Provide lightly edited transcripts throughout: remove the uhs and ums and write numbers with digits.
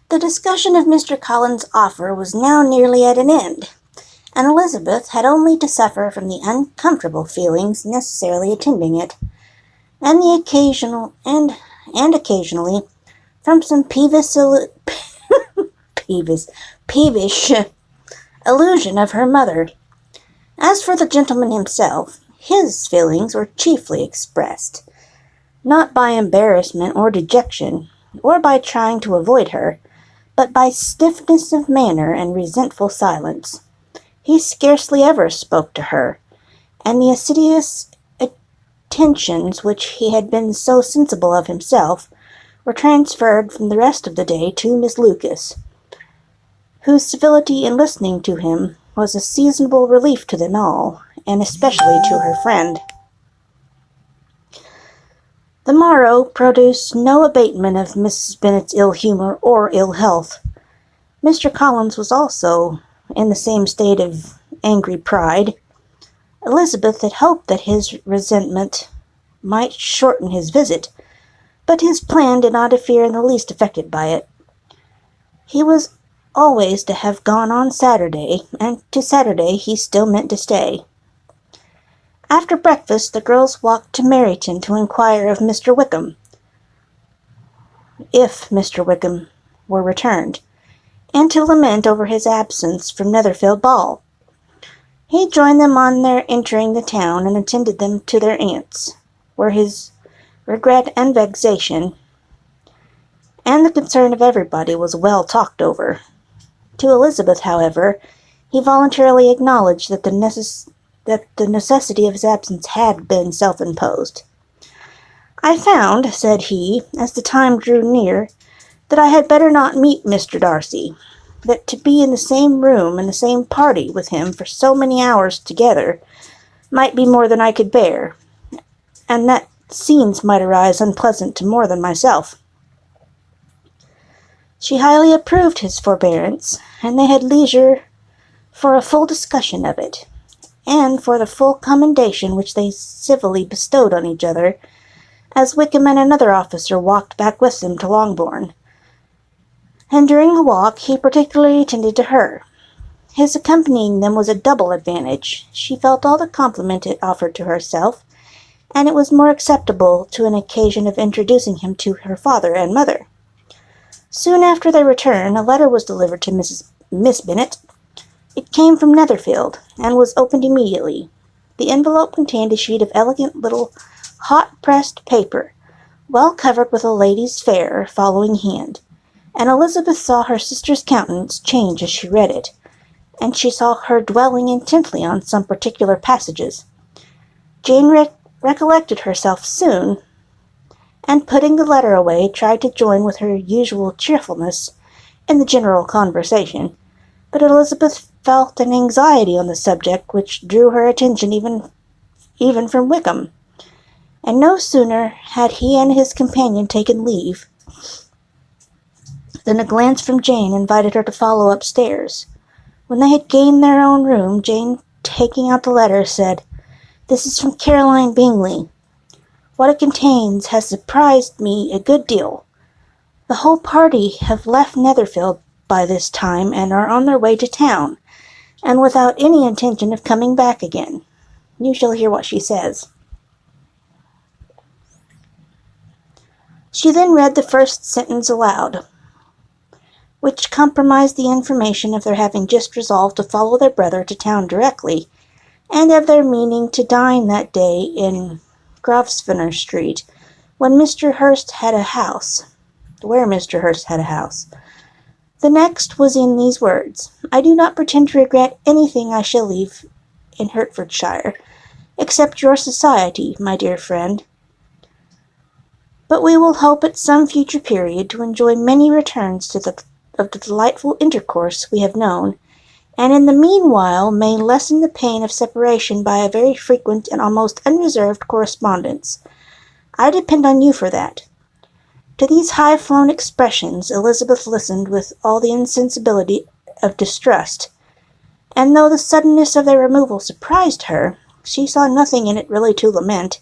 The discussion of Mr. Collins' offer was now nearly at an end, and Elizabeth had only to suffer from the uncomfortable feelings necessarily attending it, and occasionally from some peevish illusion of her mother. As for the gentleman himself, his feelings were chiefly expressed, not by embarrassment or dejection, or by trying to avoid her, but by stiffness of manner and resentful silence. He scarcely ever spoke to her, and the assiduous attentions which he had been so sensible of himself were transferred from the rest of the day to Miss Lucas, whose civility in listening to him was a seasonable relief to them all, and especially to her friend. The morrow produced no abatement of Mrs. Bennet's ill humour or ill health. Mr. Collins was also in the same state of angry pride. Elizabeth had hoped that his resentment might shorten his visit, but his plan did not appear in the least affected by it. He was always to have gone on Saturday, and to Saturday he still meant to stay. After breakfast, the girls walked to Meryton to inquire of Mr. Wickham, if Mr. Wickham were returned, and to lament over his absence from Netherfield Ball. He joined them on their entering the town, and attended them to their aunt's, where his regret and vexation, and the concern of everybody, was well talked over. To Elizabeth, however, he voluntarily acknowledged that the necessity of his absence had been self-imposed. "I found," said he, as the time drew near, "that I had better not meet Mr. Darcy, that to be in the same room and the same party with him for so many hours together might be more than I could bear, and that scenes might arise unpleasant to more than myself." She highly approved his forbearance, and they had leisure for a full discussion of it, and for the full commendation which they civilly bestowed on each other, as Wickham and another officer walked back with them to Longbourn. And during the walk he particularly attended to her. His accompanying them was a double advantage. She felt all the compliment it offered to herself, and it was more acceptable to an occasion of introducing him to her father and mother. Soon after their return, a letter was delivered to Miss Bennet. It came from Netherfield, and was opened immediately. The envelope contained a sheet of elegant little hot-pressed paper, well covered with a lady's fair following hand, and Elizabeth saw her sister's countenance change as she read it, and she saw her dwelling intently on some particular passages. Jane recollected herself soon, and putting the letter away, tried to join with her usual cheerfulness in the general conversation, but Elizabeth felt an anxiety on the subject which drew her attention even from Wickham, and no sooner had he and his companion taken leave than a glance from Jane invited her to follow upstairs. When they had gained their own room, Jane, taking out the letter, said, "This is from Caroline Bingley. What it contains has surprised me a good deal. The whole party have left Netherfield by this time, and are on their way to town, and without any intention of coming back again. You shall hear what she says." She then read the first sentence aloud, which comprised the information of their having just resolved to follow their brother to town directly, and of their meaning to dine that day in Grosvenor Street, where Mr. Hurst had a house. The next was in these words: "I do not pretend to regret anything I shall leave in Hertfordshire, except your society, my dear friend. But we will hope at some future period to enjoy many returns of the delightful intercourse we have known, and in the meanwhile may lessen the pain of separation by a very frequent and almost unreserved correspondence. I depend on you for that." To these high-flown expressions Elizabeth listened with all the insensibility of distrust, and though the suddenness of their removal surprised her, she saw nothing in it really to lament.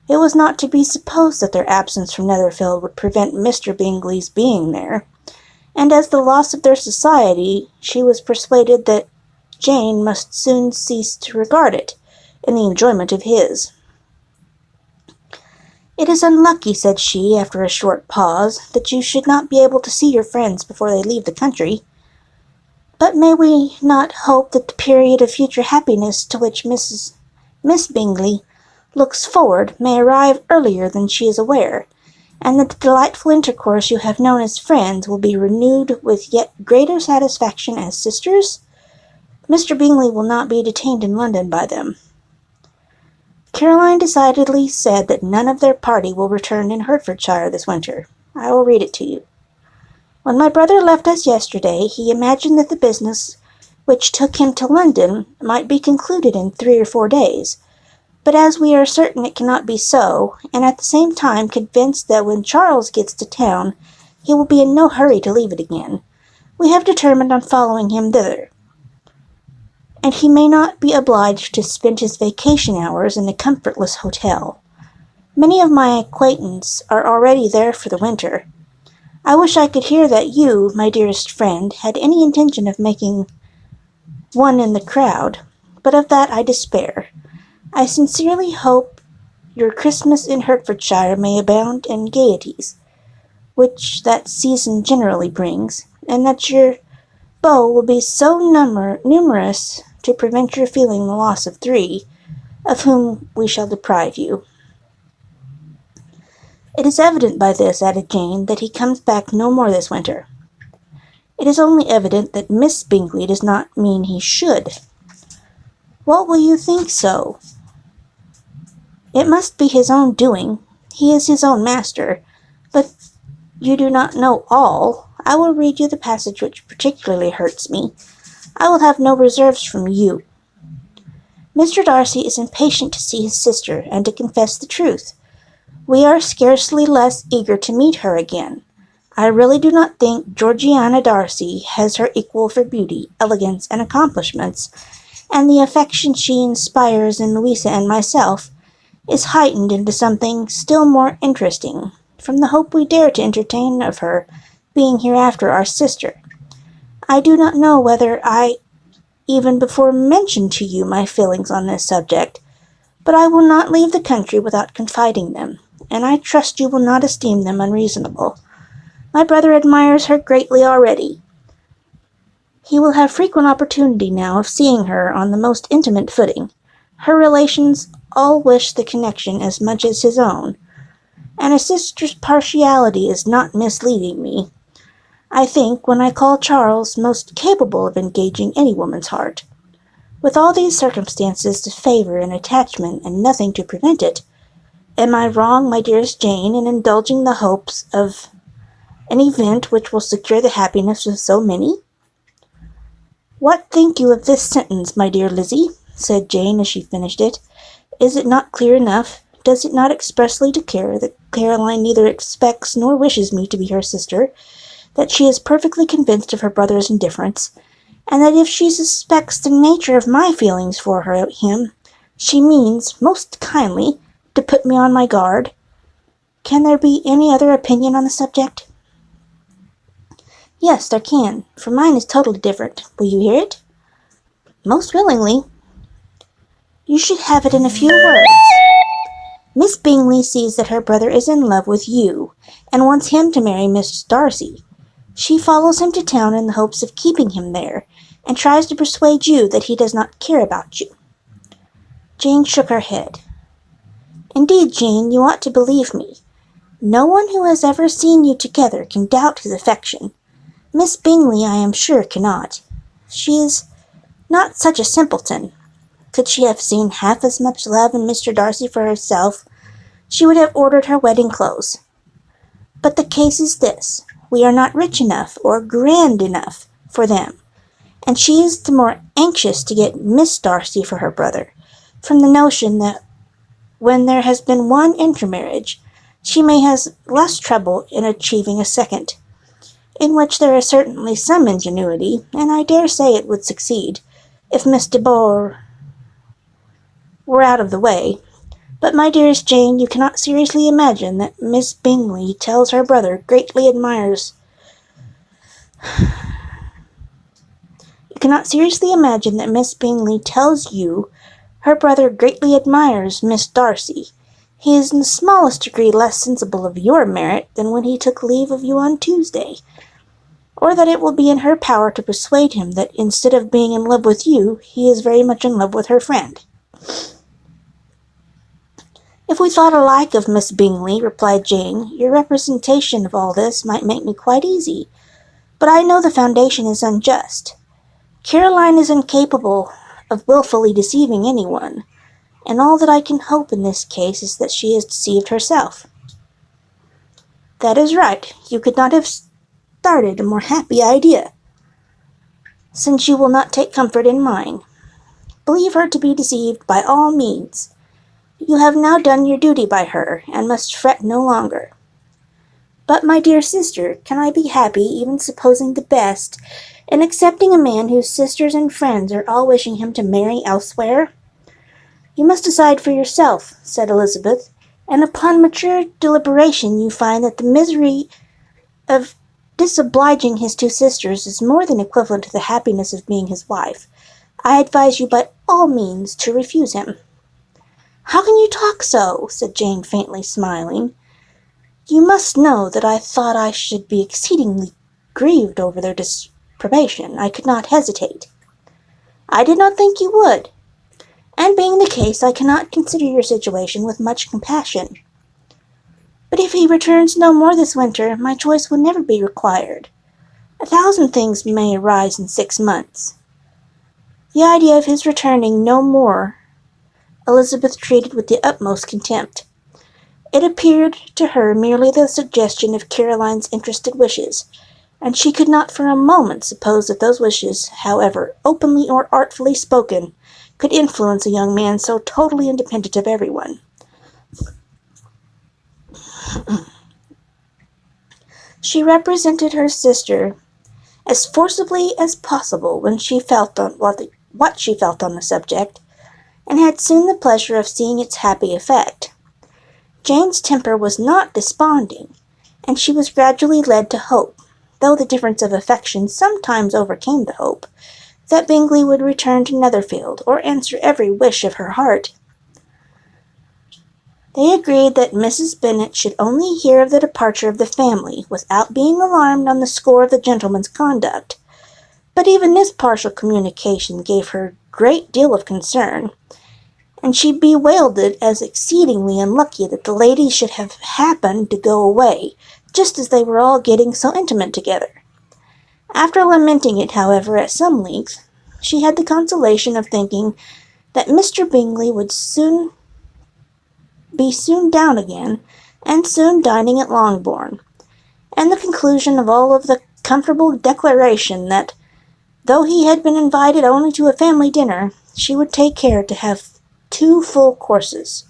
It was not to be supposed that their absence from Netherfield would prevent Mr. Bingley's being there, and as the loss of their society, she was persuaded that Jane must soon cease to regard it in the enjoyment of his. "It is unlucky," said she, after a short pause, "that you should not be able to see your friends before they leave the country. But may we not hope that the period of future happiness to which Miss Bingley looks forward may arrive earlier than she is aware, and that the delightful intercourse you have known as friends will be renewed with yet greater satisfaction as sisters? Mr. Bingley will not be detained in London by them." Caroline decidedly said that none of their party will return in Hertfordshire this winter. I will read it to you. "When my brother left us yesterday, he imagined that the business which took him to London might be concluded in 3 or 4 days, but as we are certain it cannot be so, and at the same time convinced that when Charles gets to town he will be in no hurry to leave it again, we have determined on following him thither, and he may not be obliged to spend his vacation hours in a comfortless hotel. Many of my acquaintance are already there for the winter. I wish I could hear that you, my dearest friend, had any intention of making one in the crowd, but of that I despair. I sincerely hope your Christmas in Hertfordshire may abound in gaieties, which that season generally brings, and that your beaux will be so numerous to prevent your feeling the loss of 3, of whom we shall deprive you. It is evident by this," added Jane, "that he comes back no more this winter." "It is only evident that Miss Bingley does not mean he should." "What will you think so?" "It must be his own doing. He is his own master. But you do not know all. I will read you the passage which particularly hurts me. I will have no reserves from you. Mr. Darcy is impatient to see his sister, and to confess the truth. We are scarcely less eager to meet her again. I really do not think Georgiana Darcy has her equal for beauty, elegance, and accomplishments, and the affection she inspires in Louisa and myself is heightened into something still more interesting from the hope we dare to entertain of her being hereafter our sister. I do not know whether I even before mentioned to you my feelings on this subject, but I will not leave the country without confiding them, and I trust you will not esteem them unreasonable. My brother admires her greatly already. He will have frequent opportunity now of seeing her on the most intimate footing. Her relations all wish the connection as much as his own, and a sister's partiality is not misleading me, I think, when I call Charles most capable of engaging any woman's heart. With all these circumstances to favour an attachment and nothing to prevent it, am I wrong, my dearest Jane, in indulging the hopes of an event which will secure the happiness of so many? What think you of this sentence, my dear Lizzie? Said Jane as she finished it. Is it not clear enough? Does it not expressly declare that Caroline neither expects nor wishes me to be her sister, that she is perfectly convinced of her brother's indifference, and that if she suspects the nature of my feelings for him, she means, most kindly, to put me on my guard? Can there be any other opinion on the subject? Yes, there can, for mine is totally different. Will you hear it? Most willingly. You should have it in a few words. Miss Bingley sees that her brother is in love with you, and wants him to marry Miss Darcy. She follows him to town in the hopes of keeping him there, and tries to persuade you that he does not care about you. Jane shook her head. Indeed, Jane, you ought to believe me. No one who has ever seen you together can doubt his affection. Miss Bingley, I am sure, cannot. She is not such a simpleton. Could she have seen half as much love in Mr. Darcy for herself, she would have ordered her wedding clothes. But the case is this. We are not rich enough or grand enough for them, and she is the more anxious to get Miss Darcy for her brother, from the notion that when there has been one intermarriage, she may have less trouble in achieving a second, in which there is certainly some ingenuity, and I dare say it would succeed, if Miss de Bourgh were out of the way. But, my dearest Jane, you cannot seriously imagine that Miss Bingley tells her brother greatly admires You cannot seriously imagine that Miss Bingley tells you her brother greatly admires Miss Darcy. He is in the smallest degree less sensible of your merit than when he took leave of you on Tuesday, or that it will be in her power to persuade him that instead of being in love with you, he is very much in love with her friend. If we thought alike of Miss Bingley, replied Jane, your representation of all this might make me quite easy, but I know the foundation is unjust. Caroline is incapable of wilfully deceiving anyone, and all that I can hope in this case is that she is deceived herself. That is right. You could not have started a more happy idea, since you will not take comfort in mine. Believe her to be deceived by all means. You have now done your duty by her, and must fret no longer. But, my dear sister, can I be happy, even supposing the best, in accepting a man whose sisters and friends are all wishing him to marry elsewhere? You must decide for yourself, said Elizabeth, and upon mature deliberation you find that the misery of disobliging his two sisters is more than equivalent to the happiness of being his wife. I advise you by all means to refuse him. How can you talk so? Said Jane, faintly smiling. You must know that I thought I should be exceedingly grieved over their disapprobation. I could not hesitate. I did not think you would, and being the case, I cannot consider your situation with much compassion. But if he returns no more this winter, my choice will never be required. 1,000 things may arise in 6 months. The idea of his returning no more Elizabeth treated with the utmost contempt. It appeared to her merely the suggestion of Caroline's interested wishes, and she could not for a moment suppose that those wishes, however openly or artfully spoken, could influence a young man so totally independent of everyone. She represented her sister as forcibly as possible when she felt on what she felt on the subject, and had soon the pleasure of seeing its happy effect. Jane's temper was not desponding, and she was gradually led to hope, though the difference of affection sometimes overcame the hope, that Bingley would return to Netherfield, or answer every wish of her heart. They agreed that Mrs. Bennet should only hear of the departure of the family, without being alarmed on the score of the gentleman's conduct. But even this partial communication gave her a great deal of concern, and she bewailed it as exceedingly unlucky that the ladies should have happened to go away, just as they were all getting so intimate together. After lamenting it, however, at some length, she had the consolation of thinking that Mr. Bingley would be soon down again, and soon dining at Longbourn, and the conclusion of all of the comfortable declaration that, though he had been invited only to a family dinner, she would take care to have 2 full courses.